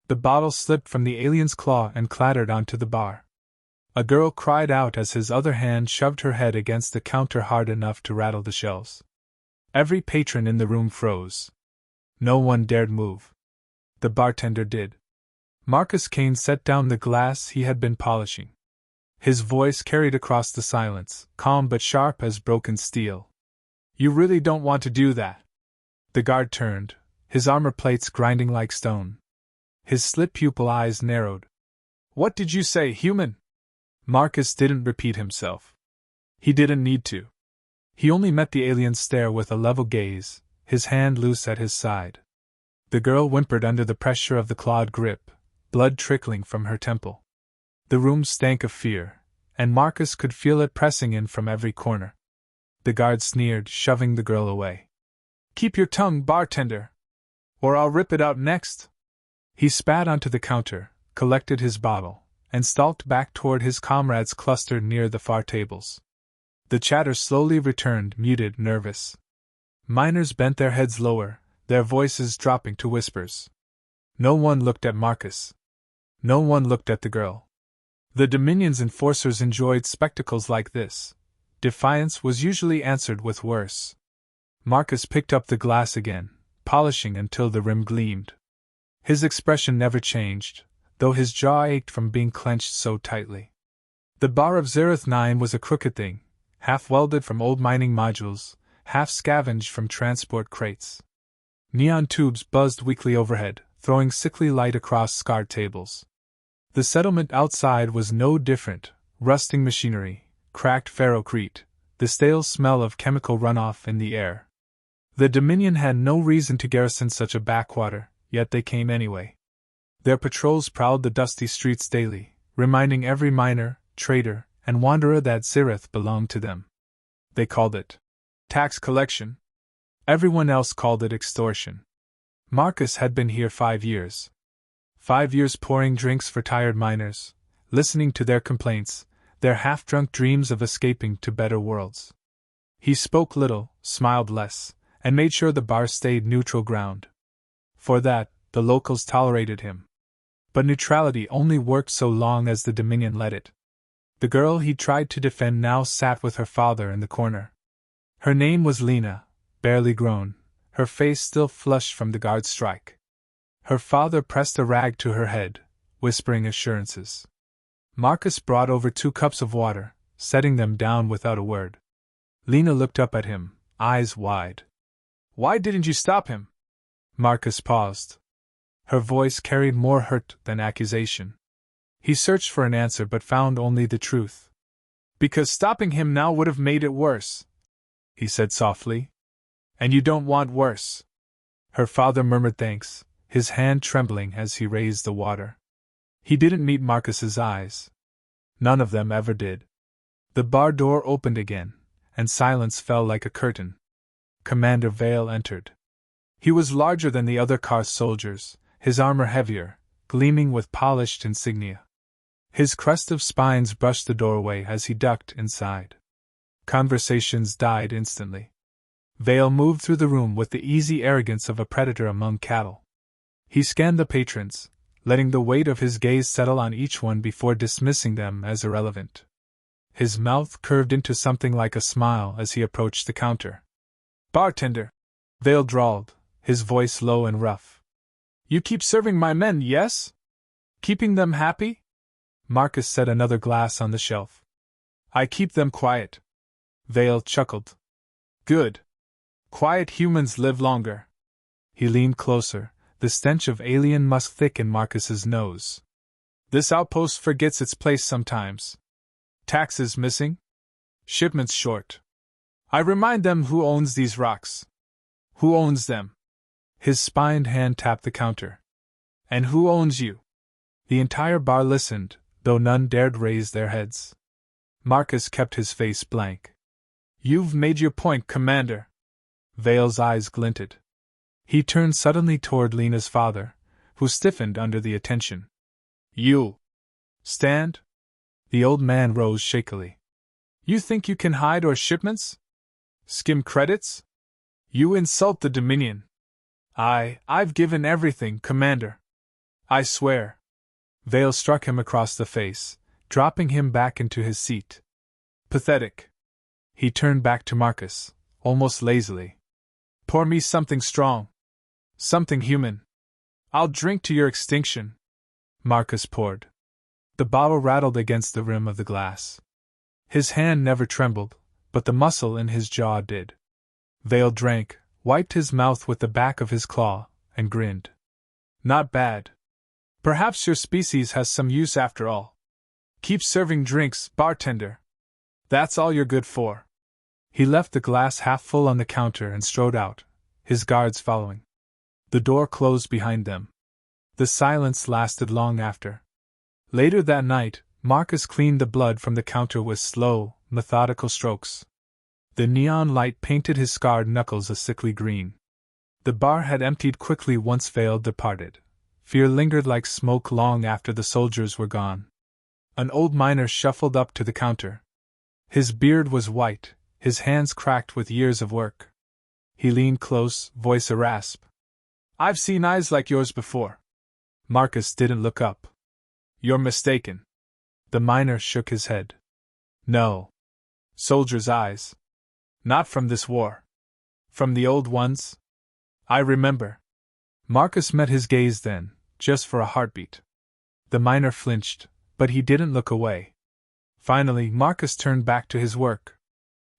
The bottle slipped from the alien's claw and clattered onto the bar. A girl cried out as his other hand shoved her head against the counter hard enough to rattle the shells. Every patron in the room froze. No one dared move. The bartender did. Marcus Kane set down the glass he had been polishing. His voice carried across the silence, calm but sharp as broken steel. "You really don't want to do that." The guard turned, his armor plates grinding like stone. His slit-pupil eyes narrowed. "What did you say, human?" Marcus didn't repeat himself. He didn't need to. He only met the alien's stare with a level gaze, his hand loose at his side. The girl whimpered under the pressure of the clawed grip, blood trickling from her temple. The room stank of fear, and Marcus could feel it pressing in from every corner. The guard sneered, shoving the girl away. "Keep your tongue, bartender, or I'll rip it out next." He spat onto the counter, collected his bottle, and stalked back toward his comrades clustered near the far tables. The chatter slowly returned, muted, nervous. Miners bent their heads lower, their voices dropping to whispers. No one looked at Marcus. No one looked at the girl. The Dominion's enforcers enjoyed spectacles like this. Defiance was usually answered with worse. Marcus picked up the glass again, polishing until the rim gleamed. His expression never changed, though his jaw ached from being clenched so tightly. The bar of Zereth 9 was a crooked thing, half welded from old mining modules, half scavenged from transport crates. Neon tubes buzzed weakly overhead, throwing sickly light across scarred tables. The settlement outside was no different, rusting machinery, cracked ferrocrete, the stale smell of chemical runoff in the air. The Dominion had no reason to garrison such a backwater, yet they came anyway. Their patrols prowled the dusty streets daily, reminding every miner, trader, and wanderer that Zereth belonged to them. They called it tax collection. Everyone else called it extortion. Marcus had been here 5 years. 5 years pouring drinks for tired miners, listening to their complaints, their half-drunk dreams of escaping to better worlds. He spoke little, smiled less, and made sure the bar stayed neutral ground. For that, the locals tolerated him. But neutrality only worked so long as the Dominion let it. The girl he tried to defend now sat with her father in the corner. Her name was Lena, barely grown, her face still flushed from the guard's strike. Her father pressed a rag to her head, whispering assurances. Marcus brought over 2 cups of water, setting them down without a word. Lena looked up at him, eyes wide. "Why didn't you stop him?" Marcus paused. Her voice carried more hurt than accusation. He searched for an answer but found only the truth. "Because stopping him now would have made it worse," he said softly. "And you don't want worse." Her father murmured thanks, his hand trembling as he raised the water. He didn't meet Marcus's eyes. None of them ever did. The bar door opened again, and silence fell like a curtain. Commander Vale entered. He was larger than the other car soldiers, his armor heavier, gleaming with polished insignia. His crest of spines brushed the doorway as he ducked inside. Conversations died instantly. Vale moved through the room with the easy arrogance of a predator among cattle. He scanned the patrons, letting the weight of his gaze settle on each one before dismissing them as irrelevant. His mouth curved into something like a smile as he approached the counter. "Bartender," Vale drawled, his voice low and rough. "You keep serving my men, yes? Keeping them happy?" Marcus set another glass on the shelf. "I keep them quiet." Vale chuckled. "Good. Quiet humans live longer." He leaned closer, the stench of alien musk thick in Marcus's nose. "This outpost forgets its place sometimes. Taxes missing? Shipments short. I remind them who owns these rocks. Who owns them?" His spined hand tapped the counter. "And who owns you?" The entire bar listened, though none dared raise their heads. Marcus kept his face blank. "You've made your point, Commander." Vale's eyes glinted. He turned suddenly toward Lena's father, who stiffened under the attention. "You stand?" The old man rose shakily. "You think you can hide our shipments? Skim credits? You insult the Dominion." I've given everything, Commander." I swear. Vale struck him across the face, dropping him back into his seat. Pathetic. He turned back to Marcus, almost lazily. Pour me something strong. Something human. I'll drink to your extinction. Marcus poured. The bottle rattled against the rim of the glass. His hand never trembled, but the muscle in his jaw did. Vale drank, wiped his mouth with the back of his claw, and grinned. Not bad. Perhaps your species has some use after all. Keep serving drinks, bartender. That's all you're good for. He left the glass half full on the counter and strode out, his guards following. The door closed behind them. The silence lasted long after. Later that night, Marcus cleaned the blood from the counter with slow, methodical strokes. The neon light painted his scarred knuckles a sickly green. The bar had emptied quickly once Vale departed. Fear lingered like smoke long after the soldiers were gone. An old miner shuffled up to the counter. His beard was white, his hands cracked with years of work. He leaned close, voice a rasp. I've seen eyes like yours before. Marcus didn't look up. You're mistaken. The miner shook his head. No. Soldiers' eyes. Not from this war. From the old ones? I remember. Marcus met his gaze then, just for a heartbeat. The miner flinched, but he didn't look away. Finally, Marcus turned back to his work.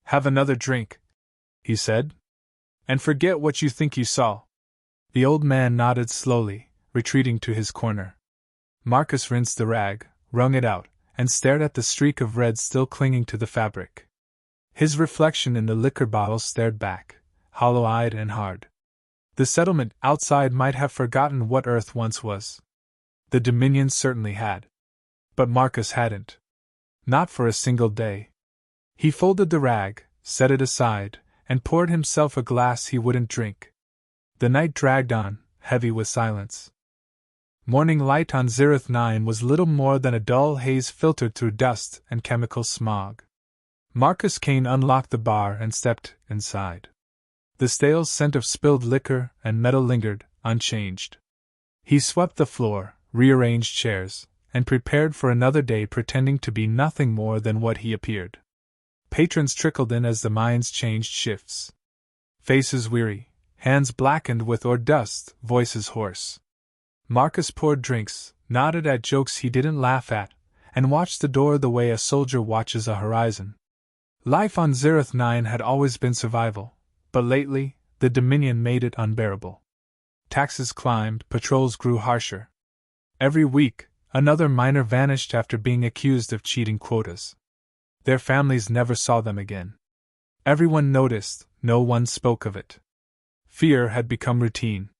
Have another drink, he said. And forget what you think you saw. The old man nodded slowly, retreating to his corner. Marcus rinsed the rag, wrung it out, and stared at the streak of red still clinging to the fabric. His reflection in the liquor bottle stared back, hollow-eyed and hard. The settlement outside might have forgotten what Earth once was. The Dominion certainly had. But Marcus hadn't. Not for a single day. He folded the rag, set it aside, and poured himself a glass he wouldn't drink. The night dragged on, heavy with silence. Morning light on Zereth 9 was little more than a dull haze filtered through dust and chemical smog. Marcus Kane unlocked the bar and stepped inside. The stale scent of spilled liquor and metal lingered, unchanged. He swept the floor, rearranged chairs, and prepared for another day pretending to be nothing more than what he appeared. Patrons trickled in as the minds changed shifts. Faces weary, hands blackened with ore dust, voices hoarse. Marcus poured drinks, nodded at jokes he didn't laugh at, and watched the door the way a soldier watches a horizon. Life on Zereth 9 had always been survival, but lately, the Dominion made it unbearable. Taxes climbed, patrols grew harsher. Every week, another miner vanished after being accused of cheating quotas. Their families never saw them again. Everyone noticed, no one spoke of it. Fear had become routine.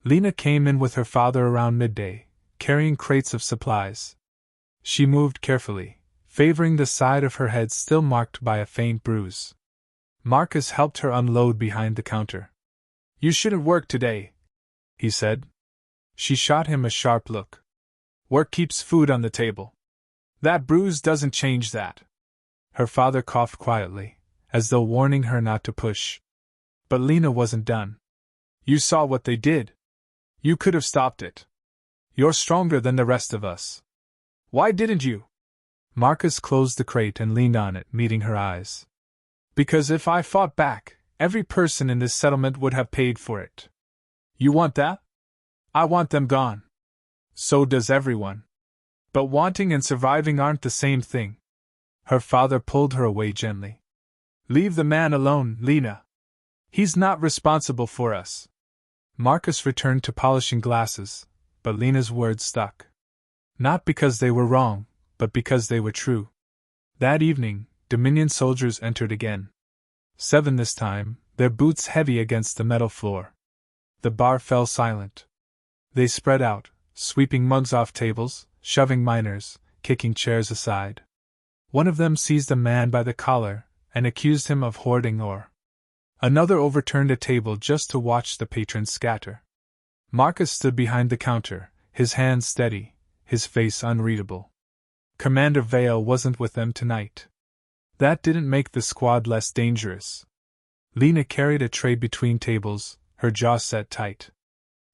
Lena came in with her father around midday, carrying crates of supplies. She moved carefully, favoring the side of her head still marked by a faint bruise. Marcus helped her unload behind the counter. You shouldn't work today, he said. She shot him a sharp look. Work keeps food on the table. That bruise doesn't change that. Her father coughed quietly, as though warning her not to push. But Lena wasn't done. You saw what they did. You could have stopped it. You're stronger than the rest of us. Why didn't you? Marcus closed the crate and leaned on it, meeting her eyes. Because if I fought back, every person in this settlement would have paid for it. You want that? I want them gone. So does everyone. But wanting and surviving aren't the same thing. Her father pulled her away gently. Leave the man alone, Lena. He's not responsible for us. Marcus returned to polishing glasses, but Lena's words stuck. Not because they were wrong, but because they were true. That evening, Dominion soldiers entered again. 7 this time, their boots heavy against the metal floor. The bar fell silent. They spread out, sweeping mugs off tables, shoving miners, kicking chairs aside. One of them seized a man by the collar and accused him of hoarding ore. Another overturned a table just to watch the patrons scatter. Marcus stood behind the counter, his hands steady, his face unreadable. Commander Vale wasn't with them tonight. That didn't make the squad less dangerous. Lena carried a tray between tables, her jaw set tight.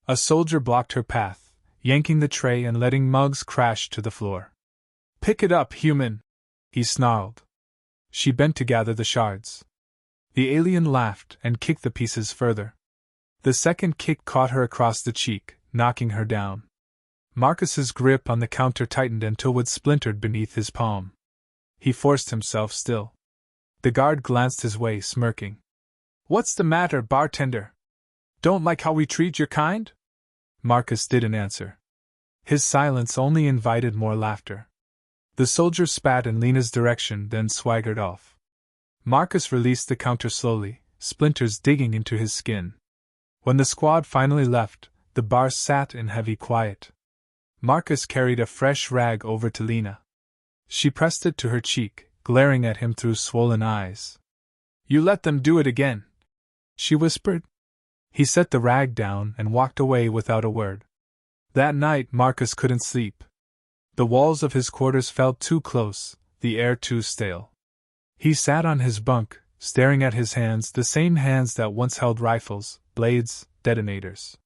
A soldier blocked her path, yanking the tray and letting mugs crash to the floor. "Pick it up, human!" he snarled. She bent to gather the shards. The alien laughed and kicked the pieces further. The second kick caught her across the cheek, knocking her down. Marcus's grip on the counter tightened until wood splintered beneath his palm. He forced himself still. The guard glanced his way, smirking. "What's the matter, bartender? Don't like how we treat your kind?" Marcus didn't answer. His silence only invited more laughter. The soldier spat in Lena's direction, then swaggered off. Marcus released the counter slowly, splinters digging into his skin. When the squad finally left, the bar sat in heavy quiet. Marcus carried a fresh rag over to Lena. She pressed it to her cheek, glaring at him through swollen eyes. "You let them do it again," she whispered. He set the rag down and walked away without a word. That night Marcus couldn't sleep. The walls of his quarters felt too close, the air too stale. He sat on his bunk, staring at his hands, the same hands that once held rifles, blades, detonators.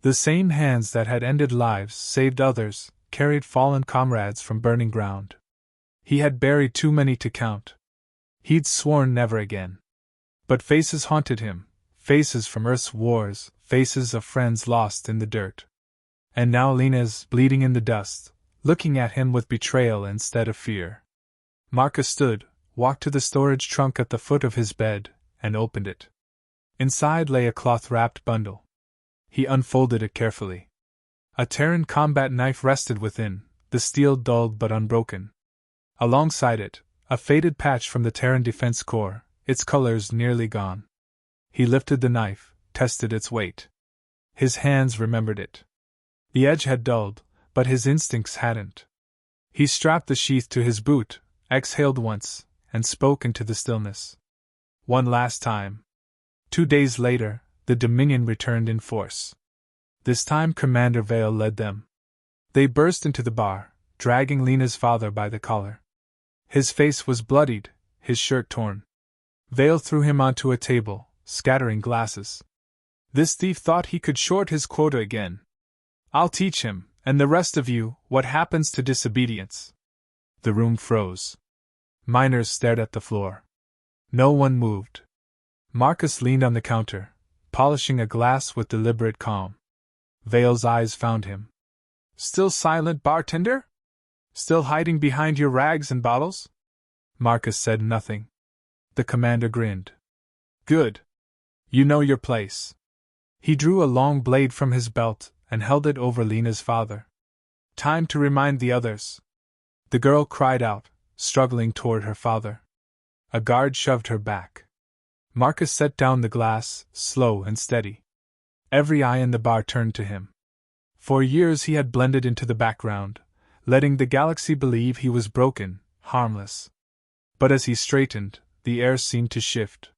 The same hands that had ended lives, saved others, carried fallen comrades from burning ground. He had buried too many to count. He'd sworn never again. But faces haunted him, faces from Earth's wars, faces of friends lost in the dirt. And now Lena's, bleeding in the dust, looking at him with betrayal instead of fear. Marcus stood, walked to the storage trunk at the foot of his bed, and opened it. Inside lay a cloth-wrapped bundle. He unfolded it carefully. A Terran combat knife rested within, the steel dulled but unbroken. Alongside it, a faded patch from the Terran Defense Corps, its colors nearly gone. He lifted the knife, tested its weight. His hands remembered it. The edge had dulled, but his instincts hadn't. He strapped the sheath to his boot, exhaled once, and spoke into the stillness. One last time. 2 days later, the Dominion returned in force. This time Commander Vale led them. They burst into the bar, dragging Lena's father by the collar. His face was bloodied, his shirt torn. Vale threw him onto a table, scattering glasses. "This thief thought he could short his quota again. I'll teach him, and the rest of you, what happens to disobedience." The room froze. Miners stared at the floor. No one moved. Marcus leaned on the counter, polishing a glass with deliberate calm. Vale's eyes found him. "Still silent, bartender? Still hiding behind your rags and bottles?" Marcus said nothing. The commander grinned. "Good. You know your place." He drew a long blade from his belt and held it over Lena's father. "Time to remind the others." The girl cried out, struggling toward her father. A guard shoved her back. Marcus set down the glass, slow and steady. Every eye in the bar turned to him. For years he had blended into the background, letting the galaxy believe he was broken, harmless. But as he straightened, the air seemed to shift.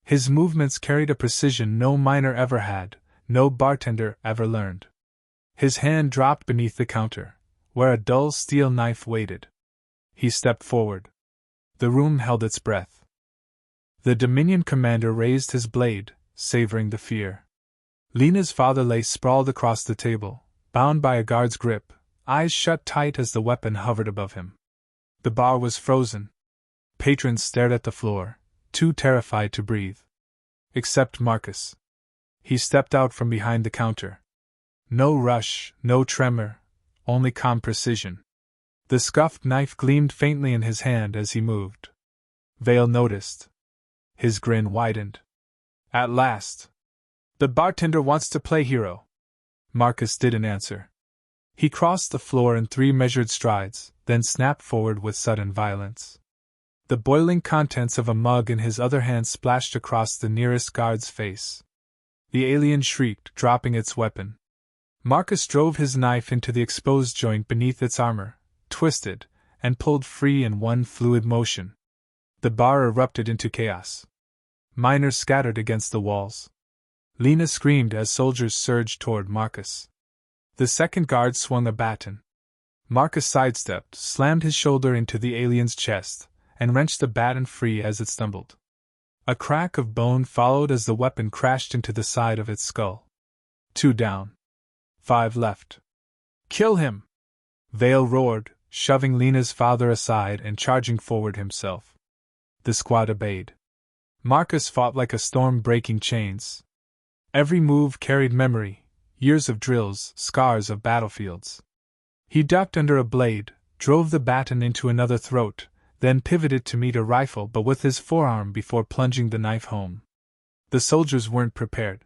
His movements carried a precision no miner ever had, no bartender ever learned. His hand dropped beneath the counter, where a dull steel knife waited. He stepped forward. The room held its breath. The Dominion commander raised his blade, savoring the fear. Lena's father lay sprawled across the table, bound by a guard's grip, eyes shut tight as the weapon hovered above him. The bar was frozen. Patrons stared at the floor, too terrified to breathe. Except Marcus. He stepped out from behind the counter. No rush, no tremor, only calm precision. The scuffed knife gleamed faintly in his hand as he moved. Vale noticed. His grin widened. "At last. The bartender wants to play hero." Marcus didn't answer. He crossed the floor in 3 measured strides, then snapped forward with sudden violence. The boiling contents of a mug in his other hand splashed across the nearest guard's face. The alien shrieked, dropping its weapon. Marcus drove his knife into the exposed joint beneath its armor, twisted, and pulled free in one fluid motion. The bar erupted into chaos. Miners scattered against the walls. Lena screamed as soldiers surged toward Marcus. The second guard swung a baton. Marcus sidestepped, slammed his shoulder into the alien's chest, and wrenched the baton free as it stumbled. A crack of bone followed as the weapon crashed into the side of its skull. 2 down. 5 left. Kill him! Vale roared, shoving Lena's father aside and charging forward himself. The squad obeyed. Marcus fought like a storm breaking chains. Every move carried memory, years of drills, scars of battlefields. He ducked under a blade, drove the baton into another throat, then pivoted to meet a rifle but with his forearm before plunging the knife home. The soldiers weren't prepared.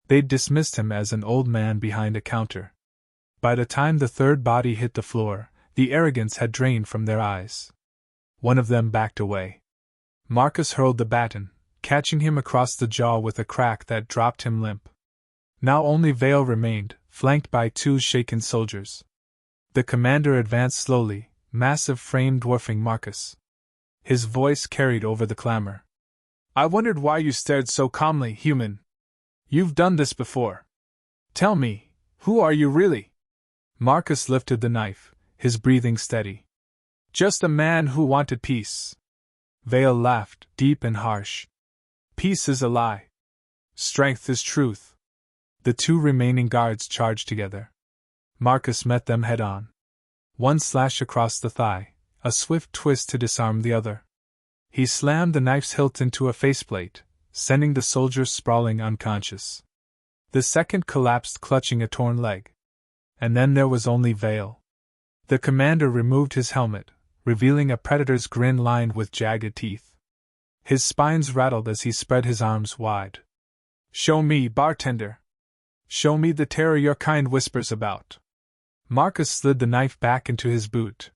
They'd dismissed him as an old man behind a counter. By the time the third body hit the floor, the arrogance had drained from their eyes. One of them backed away. Marcus hurled the baton, catching him across the jaw with a crack that dropped him limp. Now only Vale remained, flanked by 2 shaken soldiers. The commander advanced slowly, massive frame dwarfing Marcus. His voice carried over the clamor. I wondered why you stared so calmly, human. You've done this before. Tell me, who are you really? Marcus lifted the knife, his breathing steady. Just a man who wanted peace. Vale laughed, deep and harsh. Peace is a lie. Strength is truth. The 2 remaining guards charged together. Marcus met them head on. One slash across the thigh, a swift twist to disarm the other. He slammed the knife's hilt into a faceplate, sending the soldier sprawling unconscious. The second collapsed clutching a torn leg. And then there was only Vale. The commander removed his helmet, revealing a predator's grin lined with jagged teeth. His spines rattled as he spread his arms wide. Show me, bartender. Show me the terror your kind whispers about. Marcus slid the knife back into his boot.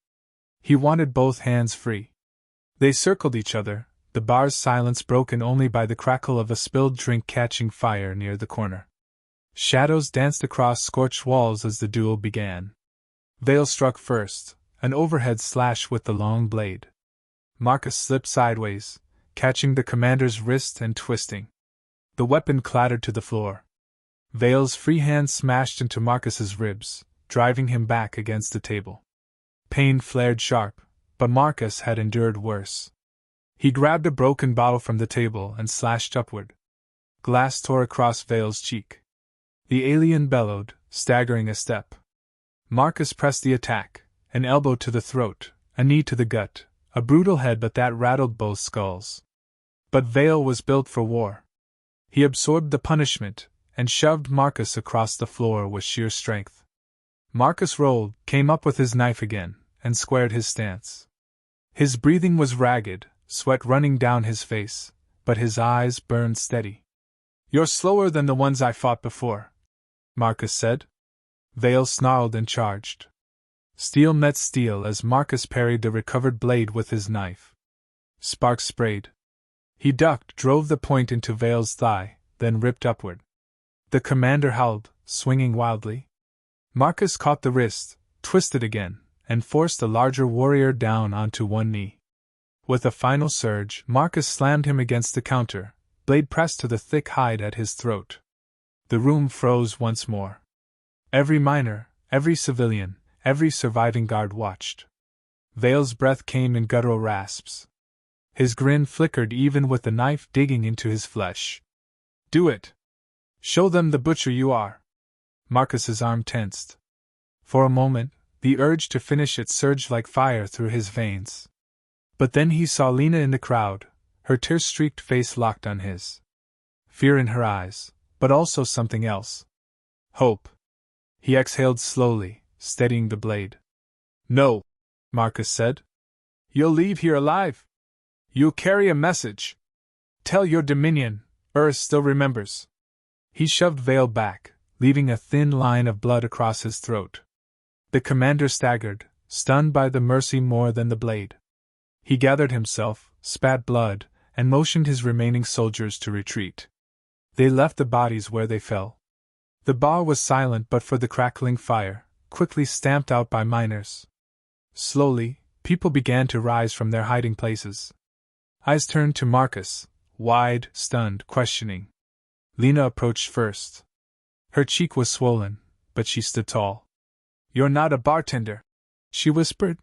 He wanted both hands free. They circled each other, the bar's silence broken only by the crackle of a spilled drink catching fire near the corner. Shadows danced across scorched walls as the duel began. Vale struck first, an overhead slash with the long blade. Marcus slipped sideways, catching the commander's wrist and twisting. The weapon clattered to the floor. Vale's free hand smashed into Marcus's ribs, driving him back against the table. Pain flared sharp, but Marcus had endured worse. He grabbed a broken bottle from the table and slashed upward. Glass tore across Vale's cheek. The alien bellowed, staggering a step. Marcus pressed the attack, an elbow to the throat, a knee to the gut, a brutal headbutt that rattled both skulls. But Vale was built for war. He absorbed the punishment, and shoved Marcus across the floor with sheer strength. Marcus rolled, came up with his knife again, and squared his stance. His breathing was ragged, sweat running down his face, but his eyes burned steady. You're slower than the ones I fought before, Marcus said. Vale snarled and charged. Steel met steel as Marcus parried the recovered blade with his knife. Sparks sprayed. He ducked, drove the point into Vale's thigh, then ripped upward. The commander howled, swinging wildly. Marcus caught the wrist, twisted again, and forced the larger warrior down onto one knee. With a final surge, Marcus slammed him against the counter, blade pressed to the thick hide at his throat. The room froze once more. Every miner, every civilian, every surviving guard watched. Vale's breath came in guttural rasps. His grin flickered even with the knife digging into his flesh. Do it! Show them the butcher you are! Marcus's arm tensed. For a moment, the urge to finish it surged like fire through his veins. But then he saw Lena in the crowd, her tear-streaked face locked on his. Fear in her eyes, but also something else. Hope. He exhaled slowly, steadying the blade. No, Marcus said. You'll leave here alive. You'll carry a message. Tell your Dominion, Earth still remembers. He shoved Vale back, leaving a thin line of blood across his throat. The commander staggered, stunned by the mercy more than the blade. He gathered himself, spat blood, and motioned his remaining soldiers to retreat. They left the bodies where they fell. The bar was silent but for the crackling fire, quickly stamped out by miners. Slowly, people began to rise from their hiding places. Eyes turned to Marcus, wide, stunned, questioning. Lena approached first. Her cheek was swollen, but she stood tall. You're not a bartender, she whispered.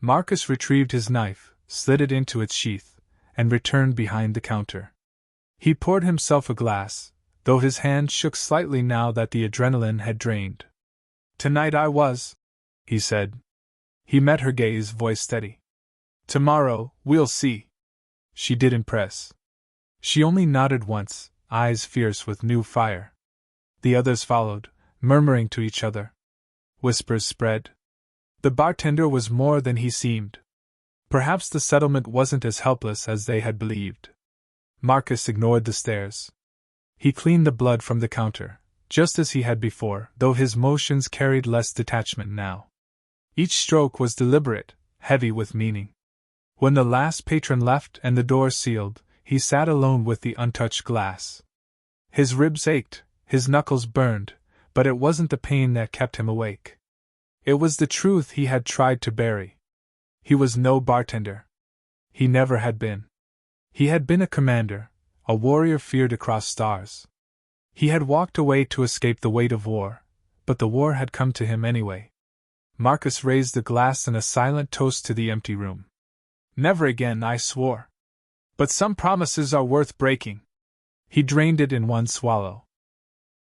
Marcus retrieved his knife, slid it into its sheath, and returned behind the counter. He poured himself a glass, though his hand shook slightly now that the adrenaline had drained. Tonight I was, he said. He met her gaze, voice steady. Tomorrow, we'll see. She didn't press. She only nodded once, eyes fierce with new fire. The others followed, murmuring to each other. Whispers spread. The bartender was more than he seemed. Perhaps the settlement wasn't as helpless as they had believed. Marcus ignored the stares. He cleaned the blood from the counter, just as he had before, though his motions carried less detachment now. Each stroke was deliberate, heavy with meaning. When the last patron left and the door sealed, he sat alone with the untouched glass. His ribs ached, his knuckles burned, but it wasn't the pain that kept him awake. It was the truth he had tried to bury. He was no bartender. He never had been. He had been a commander, a warrior feared across stars. He had walked away to escape the weight of war, but the war had come to him anyway. Marcus raised the glass in a silent toast to the empty room. Never again, I swore. But some promises are worth breaking. He drained it in one swallow.